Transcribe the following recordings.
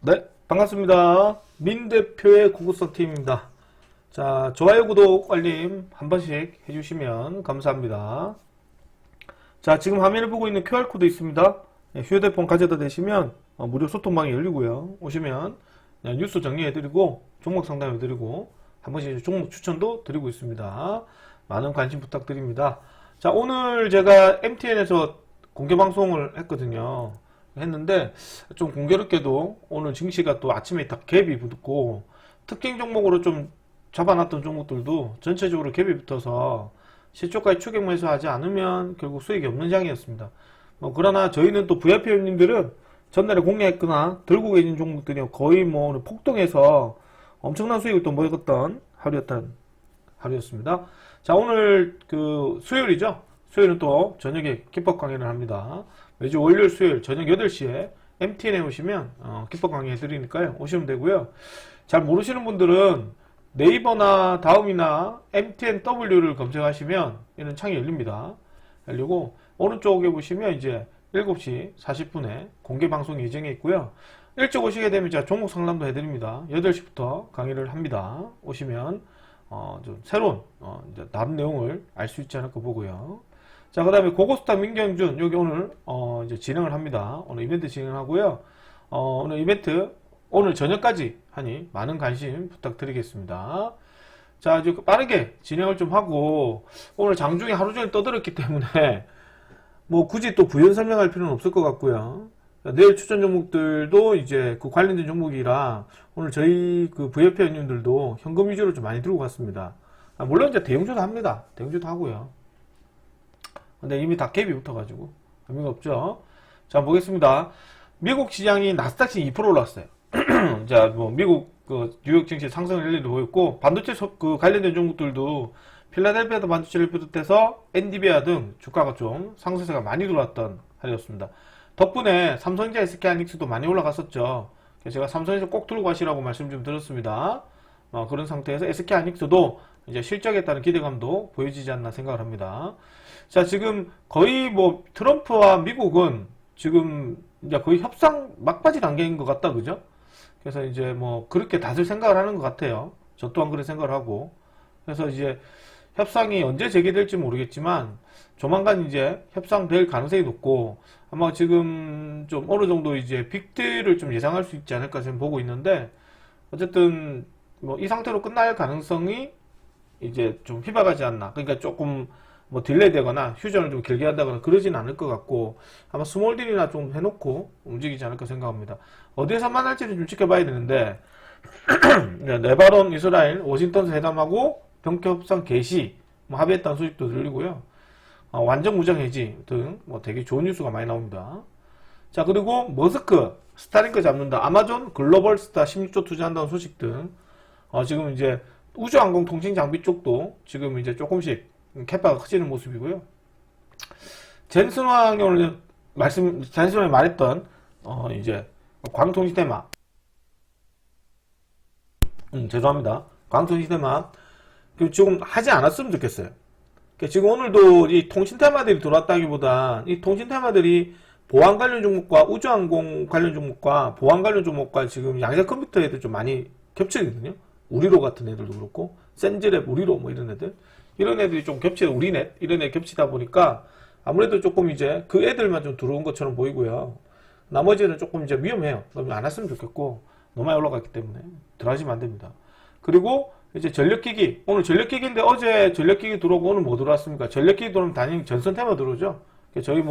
네, 반갑습니다. 민 대표의 구구석 팀입니다. 자, 좋아요, 구독, 알림 한 번씩 해주시면 감사합니다. 자, 지금 화면을 보고 있는 QR코드 있습니다. 휴대폰 가져다 대시면 무료 소통방이 열리고요. 오시면 뉴스 정리해드리고 종목 상담해드리고 한 번씩 종목 추천도 드리고 있습니다. 많은 관심 부탁드립니다. 자, 오늘 제가 MTN에서 공개방송을 했는데 좀 공교롭게도 오늘 증시가 또 아침에 딱 갭이 붙고 특징 종목으로 좀 잡아놨던 종목들도 전체적으로 갭이 붙어서 시초가에 추격 매수하지 않으면 결국 수익이 없는 장이었습니다. 그러나 저희는 또 VIP 회원님들은 전날에 공략했거나 들고 계신 종목들이 거의 오늘 폭등해서 엄청난 수익을 또 먹었던 하루였습니다. 자, 오늘 수요일이죠. 수요일은 또 저녁에 기법 강의를 합니다. 매주 월요일 수요일 저녁 8시에 MTN에 오시면 기법 강의 해드리니까요. 오시면 되고요. 잘 모르시는 분들은 네이버나 다음이나 MTNW를 검색하시면 이런 창이 열립니다. 열리고 오른쪽에 보시면 이제 7시 40분에 공개 방송 예정에 있고요. 일찍 오시게 되면 제가 종목 상담도 해드립니다. 8시부터 강의를 합니다. 오시면 좀 새로운 이제 다른 내용을 알 수 있지 않을까 보고요. 자, 그 다음에 고고스타 민경준 여기 오늘 이제 진행을 합니다. 오늘 이벤트 진행하고요. 오늘 이벤트 오늘 저녁까지 하니 많은 관심 부탁드리겠습니다. 자, 이제 빠르게 진행을 좀 하고 오늘 장중에 하루 종일 떠들었기 때문에 굳이 또 부연 설명할 필요는 없을 것 같고요. 내일 추천 종목들도 이제 그 관련된 종목이라 오늘 저희 VIP 회원님들도 현금 위주로 좀 많이 들고 갔습니다. 물론 이제 대형주도 합니다. 대형주도 하고요. 근데 이미 다 갭이 붙어가지고 의미가 없죠. 자, 보겠습니다. 미국 시장이 나스닥이 2% 올랐어요. 자, 미국 뉴욕 증시 상승 랠리를 보였고 반도체 관련된 종목들도 필라델피아도 반도체를 비롯해서 엔비디아 등 주가가 좀 상승세가 많이 들어왔던 하루였습니다. 덕분에 삼성전자 SK하이닉스도 많이 올라갔었죠. 그래서 제가 삼성에서 꼭 들고 가시라고 말씀 좀 드렸습니다. 그런 상태에서 SK하이닉스도 이제 실적에 따른 기대감도 보여지지 않나 생각을 합니다. 자, 지금 거의 트럼프와 미국은 지금 이제 거의 협상 막바지 단계인 것 같다, 그죠? 그래서 이제 그렇게 다들 생각을 하는 것 같아요. 저 또한 그런 생각을 하고. 그래서 이제 협상이 언제 재개될지 모르겠지만 조만간 이제 협상될 가능성이 높고 아마 지금 좀 어느 정도 이제 빅딜을 좀 예상할 수 있지 않을까 지금 보고 있는데 어쨌든 이 상태로 끝날 가능성이 이제 좀 희박하지 않나. 그러니까 조금 딜레이 되거나 휴전을 좀 길게 한다거나 그러지는 않을 것 같고 아마 스몰딜이나 좀 해놓고 움직이지 않을까 생각합니다. 어디에서 만날지는 좀 지켜봐야 되는데 레바논, 이스라엘, 워싱턴에서 회담하고 병합 협상 개시 합의했다는 소식도 들리고요. 완전 무장 해지 등 되게 좋은 뉴스가 많이 나옵니다. 자, 그리고 머스크 스타링크 잡는다. 아마존 글로벌 스타 16조 투자한다는 소식 등 지금 이제 우주항공 통신 장비 쪽도 지금 이제 조금씩 캐파가 커지는 모습이고요. 젠슨왕이 오늘 젠슨왕이 말했던 이제 광통신 테마 죄송합니다. 광통신 테마 지금 하지 않았으면 좋겠어요. 지금 오늘도 이 통신 테마들이 들어왔다기보다 이 통신 테마들이 보안 관련 종목과 우주항공 관련 종목과 보안 관련 종목과 지금 양자 컴퓨터 애들 좀 많이 겹치거든요. 우리로 같은 애들도 그렇고 센즈랩 우리로 이런 애들 이런 애들이 좀 겹치다 우리넷 이런 애 겹치다 보니까 아무래도 조금 이제 그 애들만 좀 들어온 것처럼 보이고요. 나머지는 조금 이제 위험해요. 너무 안 했으면 좋겠고 너무 많이 올라갔기 때문에 들어가시면 안 됩니다. 그리고 이제 전력기기 오늘 전력기기인데 어제 전력기기 들어오고 오늘 뭐 들어왔습니까? 전력기기 들어오면 당연히 전선 테마 들어오죠. 저희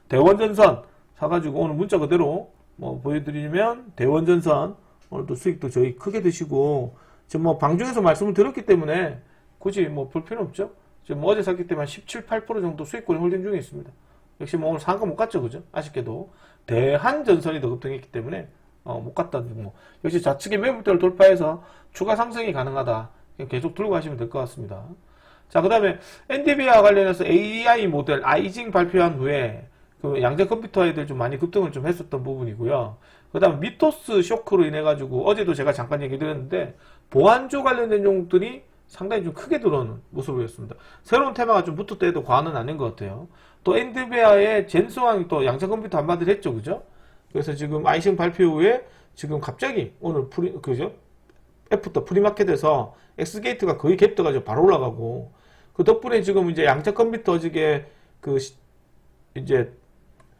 대원전선 사가지고 오늘 문자 그대로 보여드리면 대원전선 오늘도 수익도 저희 크게 드시고 지금 방중에서 말씀을 드렸기 때문에 굳이 볼 필요 없죠. 지금 어제 샀기 때문에 17, 8% 정도 수익권이 홀딩 중에 있습니다. 역시 오늘 상한가 못 갔죠, 그죠? 아쉽게도 대한전선이 더 급등했기 때문에 못 갔다. 역시 좌측의 매물대를 돌파해서 추가 상승이 가능하다. 계속 들고 가시면 될 것 같습니다. 자, 그 다음에 엔비디아 관련해서 AI 모델 아이징 발표한 후에 양자 컴퓨터 애들 좀 많이 급등을 좀 했었던 부분이고요. 그 다음 미토스 쇼크로 인해 가지고 어제도 제가 잠깐 얘기 드렸는데 보안조 관련된 종목들이 상당히 좀 크게 들어오는 모습이었습니다. 새로운 테마가 좀 붙었다 해도 과언은 아닌 것 같아요. 또 엔비디아의 젠슨왕이 또 양자 컴퓨터 한마디를 했죠, 그죠? 그래서 지금 아이싱 발표 후에 지금 갑자기 오늘 그죠? 애프터 프리마켓에서 엑스게이트가 거의 갭 떠가지고 바로 올라가고, 그 덕분에 지금 이제 양자 컴퓨터 어저께 이제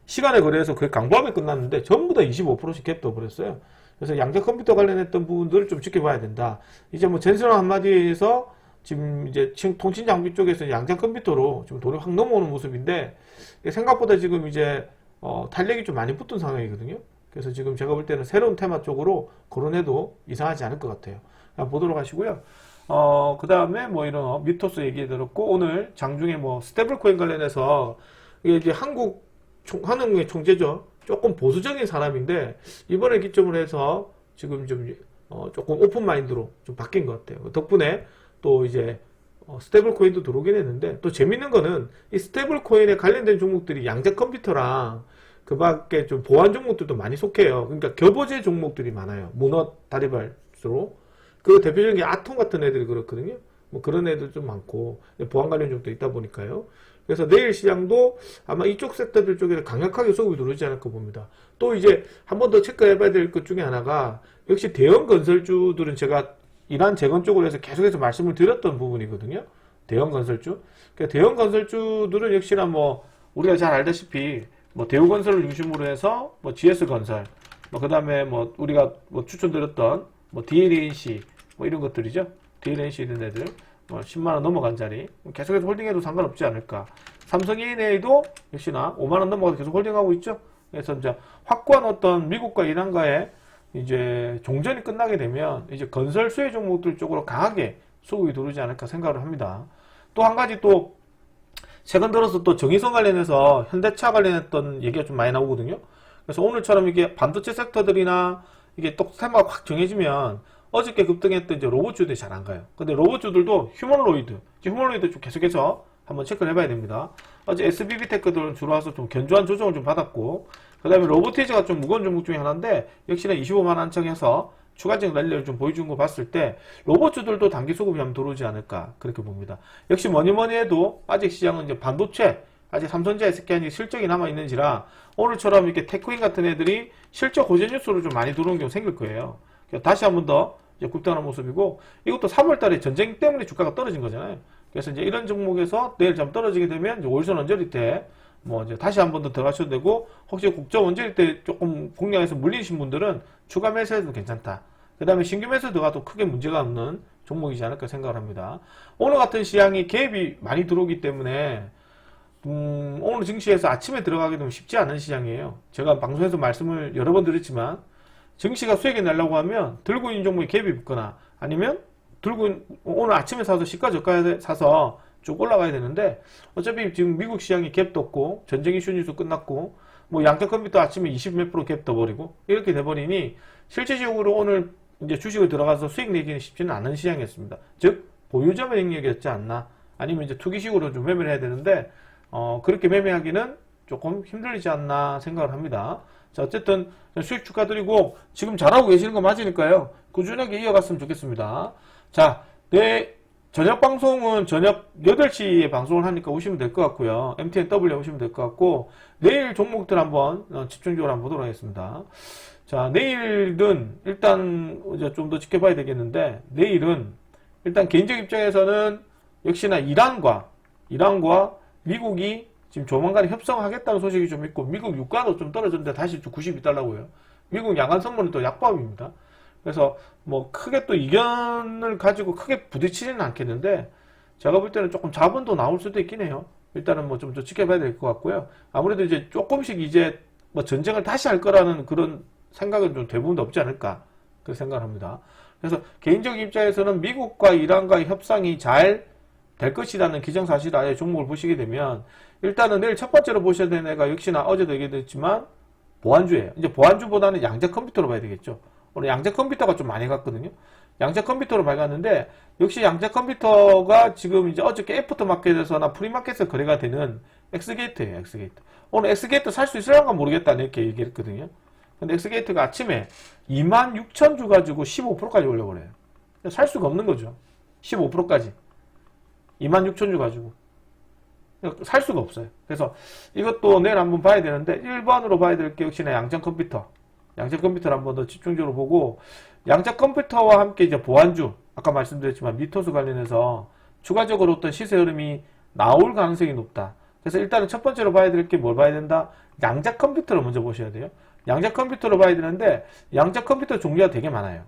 시간에 거래해서 거의 강보합에 끝났는데 전부 다 25%씩 갭 떠버렸어요. 그래서 양자 컴퓨터 관련했던 부분들을 좀 지켜봐야 된다. 이제 뭐 젠스런 한마디에서 지금 이제 통신 장비 쪽에서 양자 컴퓨터로 지금 돈이 확 넘어오는 모습인데, 생각보다 지금 이제 탄력이 좀 많이 붙은 상황이거든요. 그래서 지금 제가 볼 때는 새로운 테마 쪽으로 거론해도 이상하지 않을 것 같아요. 한번 보도록 하시고요. 그 다음에 뭐 이런 미토스 얘기 들었고, 오늘 장중에 뭐 스테이블 코인 관련해서 이게 한국의 총재죠. 조금 보수적인 사람인데, 이번에 기점으로 해서 지금 좀 조금 오픈 마인드로 좀 바뀐 것 같아요. 덕분에 또 이제 스테이블 코인도 들어오긴 했는데, 또 재밌는 거는 이 스테이블 코인에 관련된 종목들이 양자 컴퓨터랑 그 밖에 좀 보안 종목들도 많이 속해요. 그러니까 교보제 종목들이 많아요. 문어 다리발수로. 그 대표적인 게 아톰 같은 애들이 그렇거든요. 뭐 그런 애들 좀 많고, 보안 관련 종목도 있다 보니까요. 그래서 내일 시장도 아마 이쪽 섹터들 쪽에 강력하게 수급이 들어오지 않을까 봅니다. 또 이제 한 번 더 체크해봐야 될 것 중에 하나가, 역시 대형 건설주들은 제가 이란 재건 쪽으로 해서 계속해서 말씀을 드렸던 부분이거든요. 대형 건설주. 그러니까 대형 건설주들은 역시나 뭐 우리가 잘 알다시피 뭐 대우건설을 중심으로 해서 뭐 GS건설, 뭐 그다음에 뭐 우리가 뭐 추천드렸던 뭐 DLNC 뭐 이런 것들이죠. DLNC 이런 애들 뭐 10만원 넘어간 자리 계속해서 홀딩해도 상관없지 않을까. 삼성 E&A도 역시나 5만원 넘어가서 계속 홀딩하고 있죠. 그래서 이제 확고한 어떤 미국과 이란과의 이제 종전이 끝나게 되면 이제 건설 수혜 종목들 쪽으로 강하게 수급이 들어오지 않을까 생각을 합니다. 또 한 가지 또 최근 들어서 또 정의선 관련해서 현대차 관련했던 얘기가 좀 많이 나오거든요. 그래서 오늘처럼 이게 반도체 섹터들이나 이게 또 테마가 확 정해지면 어저께 급등했던 이제 로봇주들이 잘 안 가요. 근데 로봇주들도 휴머노이드 좀 계속해서 한번 체크를 해봐야 됩니다. 어제 SBB 테크들은 주로 와서 좀 견조한 조정을 좀 받았고, 그 다음에 로보티즈가 좀 무거운 종목 중에 하나인데, 역시나 25만 안착해서 추가적인 랠리를 좀 보여준 거 봤을 때 로봇주들도 단기 수급이 한번 들어오지 않을까 그렇게 봅니다. 역시 뭐니 해도 아직 시장은 이제 반도체, 아직 삼성전자 SK하니 실적이 남아있는지라 오늘처럼 이렇게 테크인 같은 애들이 실적 호재 뉴스로 좀 많이 들어오는 경우 생길 거예요. 다시 한번 더 급등하는 모습이고, 이것도 3월달에 전쟁 때문에 주가가 떨어진 거잖아요. 그래서 이제 이런 종목에서 내일 좀 떨어지게 되면 이제 월선 원저리 때 뭐 이제 다시 한 번 더 들어가셔도 되고, 혹시 국저 원저리 때 조금 공략해서 물리신 분들은 추가 매수해도 괜찮다. 그 다음에 신규 매수 들어가도 크게 문제가 없는 종목이지 않을까 생각을 합니다. 오늘 같은 시장이 갭이 많이 들어오기 때문에 오늘 증시에서 아침에 들어가게 되면 쉽지 않은 시장이에요. 제가 방송에서 말씀을 여러 번 드렸지만, 증시가 수익이 나려고 하면 들고 있는 종목에 갭이 붙거나, 아니면 오늘 아침에 사서 시가 저가 사서 쭉 올라가야 되는데, 어차피 지금 미국 시장이 갭 떴고 전쟁 이슈 뉴스 끝났고 뭐 양자 컴퓨터 아침에 20 몇 프로 갭 떠버리고 이렇게 돼버리니 실질적으로 오늘 이제 주식을 들어가서 수익 내기는 쉽지는 않은 시장이었습니다. 즉 보유자의 능력이었지 않나, 아니면 이제 투기식으로 좀 매매를 해야 되는데 그렇게 매매하기는 조금 힘들지 않나 생각을 합니다. 자, 어쨌든 수익 축하드리고, 지금 잘하고 계시는 거 맞으니까요, 꾸준하게 이어갔으면 좋겠습니다. 자, 저녁 방송은 저녁 8시에 방송을 하니까 오시면 될 것 같고요. MTNW 오시면 될 것 같고, 내일 종목들 한번 집중적으로 한번 보도록 하겠습니다. 자, 내일은 일단 좀 더 지켜봐야 되겠는데, 내일은 일단 개인적 입장에서는 역시나 이란과 미국이 지금 조만간에 협상하겠다는 소식이 좀 있고, 미국 유가도 좀 떨어졌는데 다시 좀 92달러고요. 미국 양안 선물은 또 약보합입니다. 그래서 뭐 크게 또 이견을 가지고 크게 부딪히지는 않겠는데, 제가 볼 때는 조금 자본도 나올 수도 있긴 해요. 일단은 뭐 좀 더 지켜봐야 될 것 같고요. 아무래도 이제 조금씩 이제 뭐 전쟁을 다시 할 거라는 그런 생각은 좀 대부분 없지 않을까 그렇게 생각을 합니다. 그래서 개인적 입장에서는 미국과 이란과의 협상이 잘 될 것이라는 기정사실 아래 종목을 보시게 되면, 일단은 내일 첫 번째로 보셔야 되는 애가 역시나 어제도 얘기했지만 보안주예요. 이제 보안주보다는 양자 컴퓨터로 봐야 되겠죠. 오늘 양자 컴퓨터가 좀 많이 갔거든요. 양자 컴퓨터로 밝았는데, 역시 양자 컴퓨터가 지금 이제 어저께 애프터 마켓에서나 프리마켓에서 거래가 되는 엑스게이트예요. 엑스게이트. 오늘 엑스게이트 살 수 있을란가 모르겠다 이렇게 얘기했거든요. 근데 엑스게이트가 아침에 26,000주 가지고 15%까지 올려버려요. 살 수가 없는 거죠. 15%까지 26,000주 가지고 살 수가 없어요. 그래서 이것도 내일 한번 봐야 되는데, 1번으로 봐야 될 게 역시나 양자 컴퓨터. 양자 컴퓨터를 한번 더 집중적으로 보고, 양자 컴퓨터와 함께 이제 보안주, 아까 말씀드렸지만 미토스 관련해서 추가적으로 어떤 시세 흐름이 나올 가능성이 높다. 그래서 일단은 첫 번째로 봐야 될 게 뭘 봐야 된다? 양자 컴퓨터를 먼저 보셔야 돼요. 양자 컴퓨터를 봐야 되는데, 양자 컴퓨터 종류가 되게 많아요.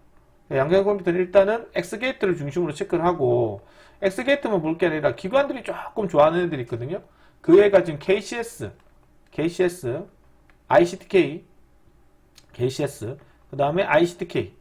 양자 컴퓨터는 일단은 X게이트를 중심으로 체크를 하고, X게이트만 볼 게 아니라 기관들이 조금 좋아하는 애들이 있거든요. 그 애가 지금 KCS, ICTK, 그 다음에 ICTK.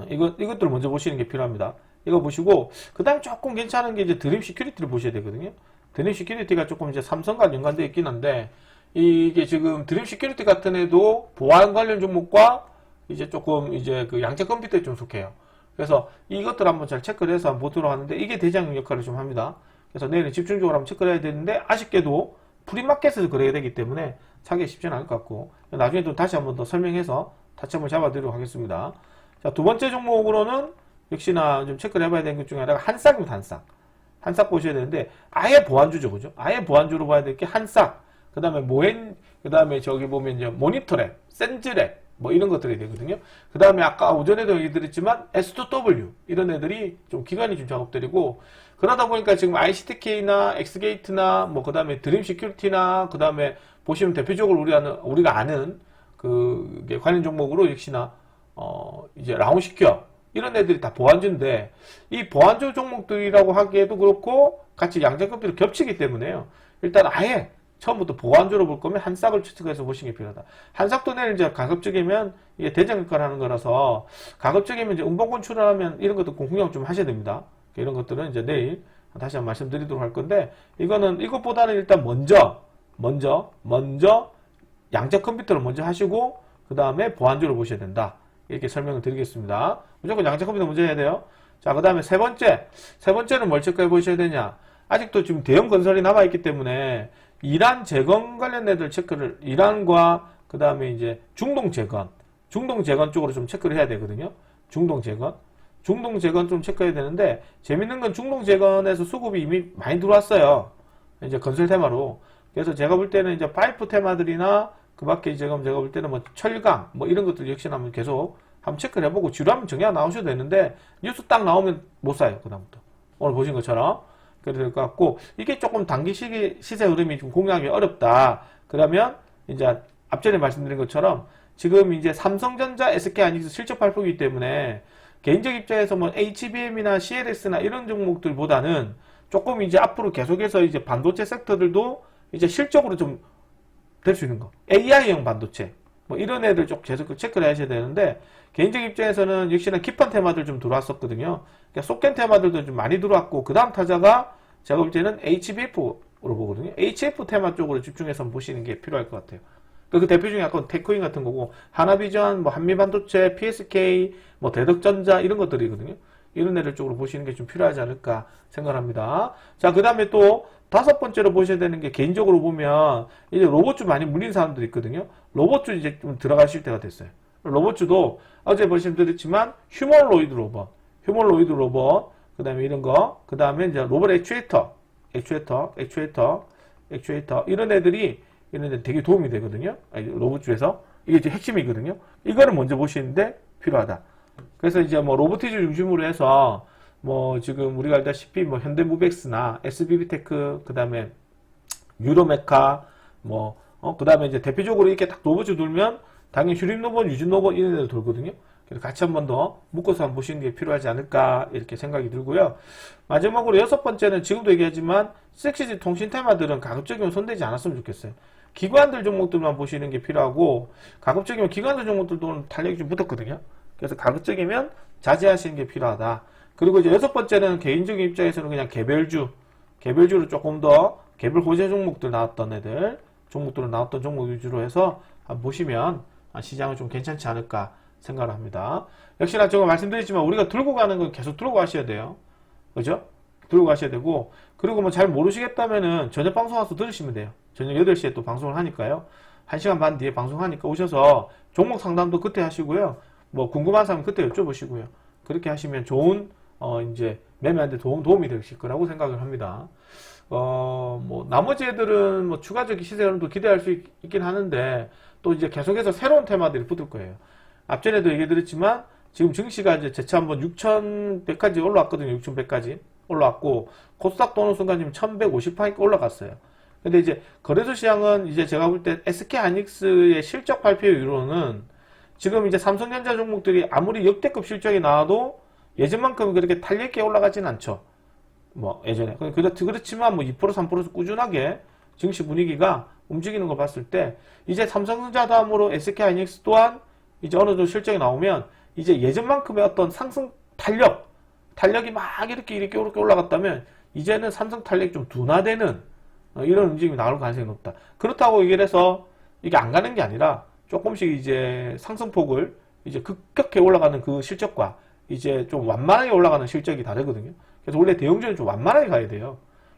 이것들을 먼저 보시는 게 필요합니다. 이거 보시고, 그 다음에 조금 괜찮은 게 이제 드림 시큐리티를 보셔야 되거든요. 드림 시큐리티가 조금 이제 삼성과 연관되어 있긴 한데, 이게 지금 드림 시큐리티 같은 애도 보안 관련 종목과 이제 조금 이제 그 양자 컴퓨터에 좀 속해요. 그래서 이것들 한번 잘 체크를 해서 한번 보도록 하는데, 이게 대장 역할을 좀 합니다. 그래서 내일은 집중적으로 한번 체크를 해야 되는데, 아쉽게도 프리마켓에서 거래가 되기 때문에 사기 쉽지는 않을 것 같고, 나중에 또 다시 한번 더 설명해서 타점을 잡아드리도록 하겠습니다. 자, 두 번째 종목으로는 역시나 좀 체크를 해봐야 되는 것 중에 하나가 한싹입니다. 한싹 보셔야 되는데, 아예 보안주죠, 그죠? 아예 보안주로 봐야 될 게 한싹, 그 다음에 그 다음에 저기 보면 이제 모니터랩, 센즈랩, 뭐 이런 것들이 되거든요. 그 다음에 아까 오전에도 얘기 드렸지만 S2W 이런 애들이 좀 기간이 좀 작업들이고, 그러다 보니까 지금 ICTK나 X게이트나 뭐 그 다음에 드림 시큐리티나 그 다음에 보시면 대표적으로 우리가 아는 그 관련 종목으로 역시나 이제 라운시큐어 이런 애들이 다 보안주인데, 이 보안주 종목들이라고 하기에도 그렇고 같이 양자 컴퓨터로 겹치기 때문에요. 일단 아예 처음부터 보안주로 볼 거면 한싹을 추측해서 보시는 게 필요하다. 한싹도 내일 이제 가급적이면 이게 대장 역할을 하는 거라서, 가급적이면 이제 음봉권 출하면 이런 것도 공략 좀 하셔야 됩니다. 이런 것들은 이제 내일 다시 한번 말씀드리도록 할 건데, 이것보다는 일단 먼저 양자 컴퓨터를 먼저 하시고, 그 다음에 보안주를 보셔야 된다. 이렇게 설명을 드리겠습니다. 무조건 양자 컴퓨터 먼저 해야 돼요. 자, 그 다음에 세 번째는 뭘 체크해 보셔야 되냐. 아직도 지금 대형 건설이 남아있기 때문에, 이란 재건 관련 애들 체크를, 이란과 그 다음에 이제 중동 재건 쪽으로 좀 체크를 해야 되거든요. 중동 재건 좀 체크해야 되는데, 재밌는 건 중동 재건에서 수급이 이미 많이 들어왔어요. 이제 건설 테마로. 그래서 제가 볼 때는 이제 파이프 테마들이나 그 밖에 제가 볼 때는 뭐 철강 뭐 이런 것들 역시나 한번 계속 한번 체크를 해보고, 지루하면 정리하고 나오셔도 되는데, 뉴스 딱 나오면 못 사요. 그다음부터 오늘 보신 것처럼. 그래야 될 것 같고, 이게 조금 단기 시세 흐름이 좀 공략하기 어렵다. 그러면 이제 앞전에 말씀드린 것처럼 지금 이제 삼성전자, SK하이닉스 실적 발표이기 때문에 개인적 입장에서 뭐 HBM이나 CLS나 이런 종목들보다는 조금 이제 앞으로 계속해서 이제 반도체 섹터들도 이제 실적으로 좀 될 수 있는 거, AI형 반도체 뭐 이런 애들 좀 계속 체크를 하셔야 되는데, 개인적 입장에서는 역시나 깁한 테마들 좀 들어왔었거든요. 그러니까 속된 테마들도 좀 많이 들어왔고, 그 다음 타자가 제가 볼 때는 HBF로 보거든요. HF 테마 쪽으로 집중해서 보시는 게 필요할 것 같아요. 그 대표 중에 아까 테크인 같은 거고, 하나비전, 뭐 한미반도체, PSK, 뭐 대덕전자 이런 것들이거든요. 이런 애들 쪽으로 보시는 게 좀 필요하지 않을까 생각합니다. 자, 그 다음에 또 다섯 번째로 보셔야 되는 게, 개인적으로 보면 이제 로봇주 많이 물린 사람들이 있거든요. 로봇주 이제 좀 들어가실 때가 됐어요. 로봇주도 어제 말씀드렸지만 휴머노이드 로봇, 그 다음에 이런 거, 그 다음에 이제 로봇 액추에이터, 이런 애들 되게 도움이 되거든요. 로봇주에서. 이게 이제 핵심이거든요. 이거를 먼저 보시는데 필요하다. 그래서 이제 뭐 로보티즈 중심으로 해서 뭐 지금 우리가 알다시피 뭐 현대무벡스나 SBB테크, 그 다음에 유로메카, 뭐 그 다음에 이제 대표적으로 이렇게 딱 로봇을 돌면 당연히 휴림로봇, 유진로봇 이런 애들 돌거든요. 그래서 같이 한 번 더 묶어서 한번 보시는 게 필요하지 않을까 이렇게 생각이 들고요. 마지막으로 여섯 번째는 지금도 얘기하지만 섹시지 통신 테마들은 가급적이면 손대지 않았으면 좋겠어요. 기관들 종목들만 보시는 게 필요하고, 가급적이면 기관들 종목들도 탄력이 좀 붙었거든요. 그래서 가급적이면 자제하시는 게 필요하다. 그리고 이제 여섯 번째는 개인적인 입장에서는 그냥 개별주로 조금 더 개별 호재 종목들 나왔던 종목 위주로 해서 한번 보시면 시장은 좀 괜찮지 않을까 생각을 합니다. 역시나 제가 말씀드렸지만 우리가 들고 가는 건 계속 들고 가셔야 돼요. 그죠? 들고 가셔야 되고, 그리고 뭐 잘 모르시겠다면은 저녁 방송 와서 들으시면 돼요. 저녁 8시에 또 방송을 하니까요. 1시간 반 뒤에 방송하니까 오셔서 종목 상담도 그때 하시고요. 뭐 궁금한 사람 그때 여쭤보시고요. 그렇게 하시면 좋은 이제 매매하는데 도움이 되실 거라고 생각을 합니다. 뭐 나머지 애들은 뭐 추가적인 시세 흐름도 기대할 수 있긴 하는데, 또 이제 계속해서 새로운 테마들이 붙을 거예요. 앞전에도 얘기 드렸지만 지금 증시가 이제 재차 한번 6,100까지 올라왔거든요. 6,100까지 올라왔고 코스닥 도는 순간 지금 1,150% 올라갔어요. 근데 이제 거래소 시장은 이제 제가 볼 때 SK하이닉스의 실적 발표 이후로는 지금 이제 삼성전자 종목들이 아무리 역대급 실적이 나와도 예전만큼 그렇게 탄력있게 올라가지는 않죠. 뭐 예전에 그렇지만 뭐 2% 3% 꾸준하게 증시 분위기가 움직이는 거 봤을 때 이제 삼성전자 다음으로 SK하이닉스 또한 이제 어느 정도 실적이 나오면 이제 예전만큼의 어떤 상승 탄력이 막 이렇게 올라갔다면 이제는 삼성 탄력이 좀 둔화되는 이런 움직임이 나올 가능성이 높다. 그렇다고 얘기를 해서 이게 안 가는 게 아니라 조금씩 이제 상승폭을 이제 급격하게 올라가는 그 실적과 이제 좀 완만하게 올라가는 실적이 다르거든요. 그래서 원래 대형주는 좀 완만하게 가야 돼요.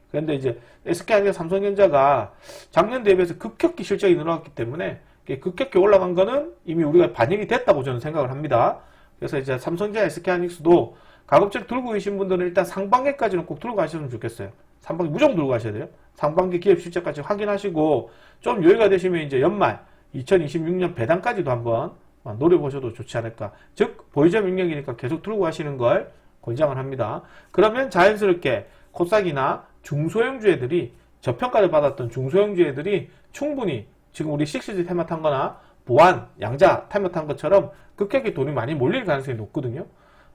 그런데 이제 SK하이닉스 삼성전자가 작년 대비해서 급격히 실적이 늘어났기 때문에 급격히 올라간 거는 이미 우리가 반영이 됐다고 저는 생각을 합니다. 그래서 이제 삼성전자, SK하이닉스도 가급적 들고 계신 분들은 일단 상반기까지는 꼭 들고 가셨으면 좋겠어요. 상반기 무조건 들고 가셔야 돼요. 상반기 기업 실적까지 확인하시고 좀 여유가 되시면 이제 연말 2026년 배당까지도 한번 노려보셔도 좋지 않을까. 즉 보유자 명령이니까 계속 들고 가시는 걸 권장을 합니다. 그러면 자연스럽게 코스닥이나 중소형주애들이 저평가를 받았던 중소형주애들이 충분히 지금 우리 식스지 테마 탄 거나 보안, 양자 테마 탄 것처럼 급격히 돈이 많이 몰릴 가능성이 높거든요.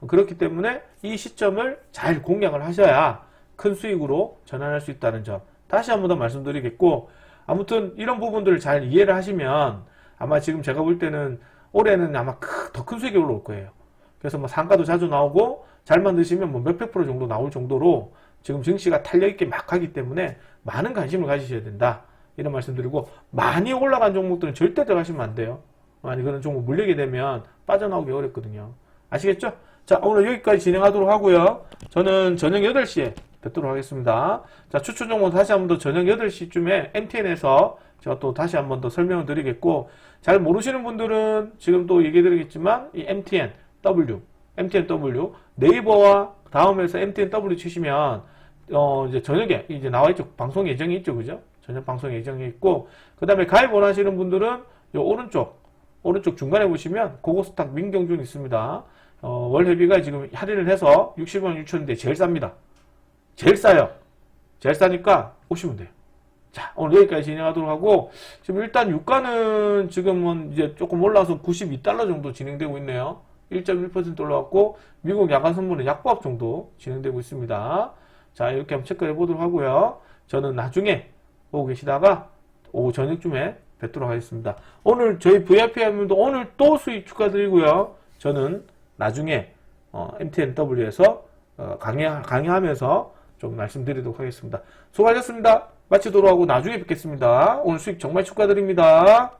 그렇기 때문에 이 시점을 잘 공략을 하셔야 큰 수익으로 전환할 수 있다는 점 다시 한 번 더 말씀드리겠고, 아무튼 이런 부분들을 잘 이해를 하시면 아마 지금 제가 볼 때는 올해는 아마 더 큰 수익이 올라올 거예요. 그래서 뭐 상가도 자주 나오고 잘만 드시면 뭐 몇백 프로 정도 나올 정도로 지금 증시가 탄력있게 막 하기 때문에 많은 관심을 가지셔야 된다. 이런 말씀 드리고, 많이 올라간 종목들은 절대 들어가시면 안 돼요. 많이 그런 종목 물리게 되면 빠져나오기 어렵거든요. 아시겠죠? 자, 오늘 여기까지 진행하도록 하고요. 저는 저녁 8시에 뵙도록 하겠습니다. 자, 추천 종목 다시 한 번 더 저녁 8시쯤에 MTN에서 제가 또 다시 한 번 더 설명을 드리겠고, 잘 모르시는 분들은 지금 또 얘기 드리겠지만 이 MTNW 네이버와 다음에서 MTNW 치시면 이제 저녁에 이제 나와 있죠. 방송 예정이 있죠. 그죠? 저녁 방송 예정이 있고, 그 다음에 가입 원하시는 분들은 요 오른쪽 중간에 보시면 고고스탁 민경준 있습니다. 월회비가 지금 할인을 해서 60원 6천인데 제일 쌉니다. 제일 싸요. 제일 싸니까 오시면 돼요. 자, 오늘 여기까지 진행하도록 하고, 지금 일단 유가는 지금은 이제 조금 올라서 92달러 정도 진행되고 있네요. 1.1% 올라왔고, 미국 야간 선물은 약보합 정도 진행되고 있습니다. 자, 이렇게 한번 체크해 보도록 하고요. 저는 나중에 보고 계시다가 오후 저녁쯤에 뵙도록 하겠습니다. 오늘 저희 VIP 하면도 오늘 또 수익 축하드리고요. 저는 나중에 MTNW에서 강의하면서 좀 말씀드리도록 하겠습니다. 수고하셨습니다. 마치도록 하고 나중에 뵙겠습니다. 오늘 수익 정말 축하드립니다.